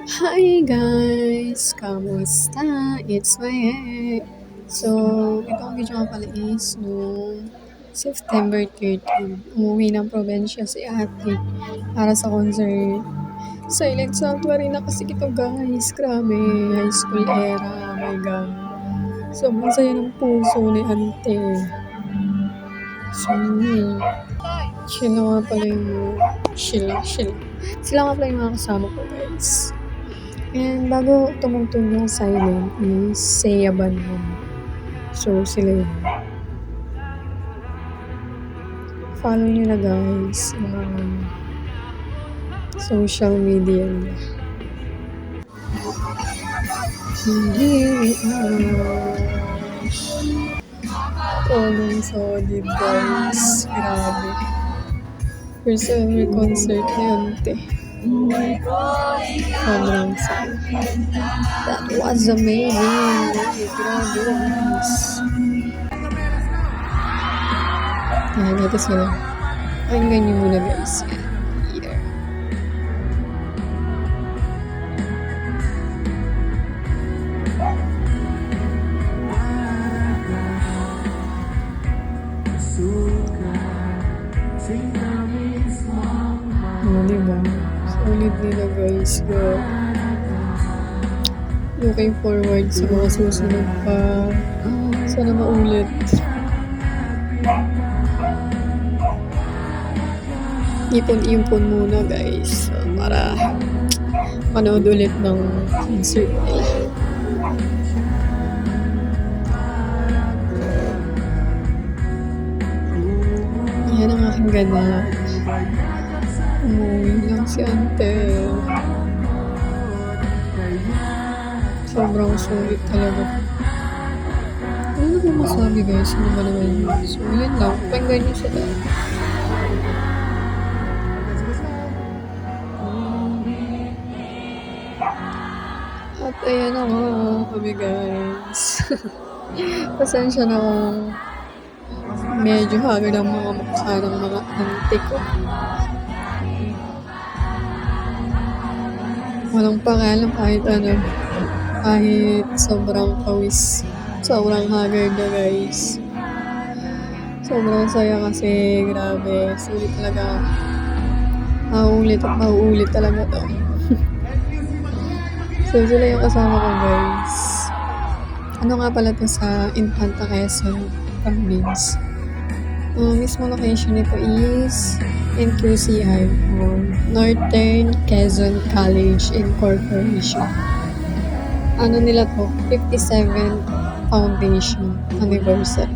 Hi guys! Kamusta? It's my So, itong video nga pala is noong September 13. Umuwi ng probinsya si ate para sa concert. Silent Sanctuary na kasi ito guys. Grabe, high school era. Oh my God. Sobrang saya ng puso ni ante. So, chill na nga pala yung chill. Sila nga pala yung mga kasama ko guys. And bago tumugtog yung silent is Saya Banmon. So, sila yun. Follow nyo na guys sa mga social media nila. Hindi Tonong solid guys. Grabe. First ever concert ni ante. Sobrang saya. That was amazing. Grabe guys. Yan, ito sila. Pakinggan nyo muna guys. Yan. Here. Diba? Solid nila guys. Go. Looking forward sa mga susunod pa. Sana maulit. Ipon-ipon muna guys para manood ulit ng concert nila. Yan ang aking gana. Umuwi lang si ante. Sobrang sulit talaga. Ano na po masabi guys? Ano ba naman yun? So yun lang. Pakinggan nyo sila. At ayan na nga kami guys. Pasensya na kung medyo hagod ang mga mukha ng mga ante ko. Walang pakialam kahit ano. Kahit sobrang pawis. Sobrang haggard na guys. Sobrang saya kasi grabe. Sulit talaga. Mauulit at mauulit talaga to. So sila yung kasama ko guys. Ano nga pala to sa Infanta Quezon Province. Mismo location nito is NQCI or Northern Quezon College Incorporation. Ano nila to? 57th Foundation Anniversary.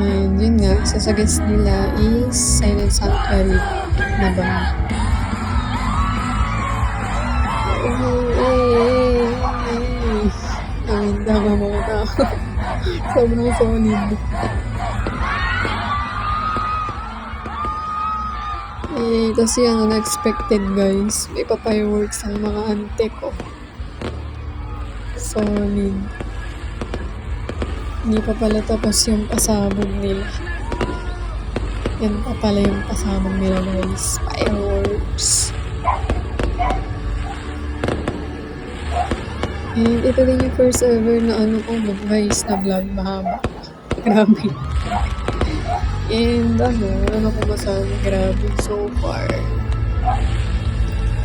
And yun nga, isa sa guest nila is Silent Sanctuary na ba? Ang dama mga tao. Sobrang solid. Tapos yan, unexpected guys. May pa-fireworks ang mga ante ko. Solid. Hindi pa pala tapos yung pasabog nila. Yan pa pala yung pasabog nila guys. Fireworks. And ito din yung first ever na ano ko guys na vlog mahaba. Grabe. And ano ko masabi, grabe so far.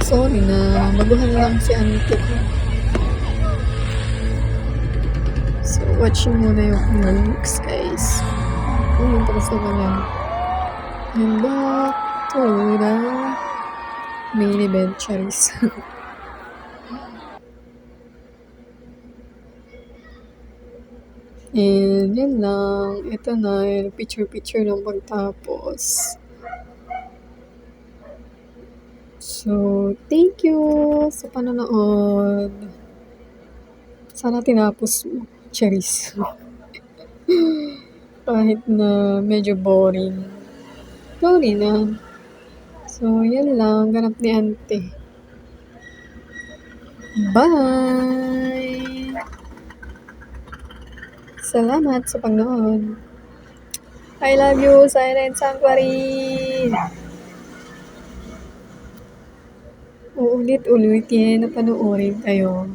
Sorry na, maguhan lang si ante ko. So, watch muna yung lyrics, guys. Yung tapos na pala. And back to the main event, Charis. And yun lang. Ito na, picture-picture ng pagtapos. So, thank you sa panonood. Sana tinapos mo, Charis. Kahit na medyo boring. Sorry na. So, yan lang. Ganap ni ante. Bye! Salamat sa pagnood. I love you, Silent Sanctuary! uulit-ulitin na panoorin kayo.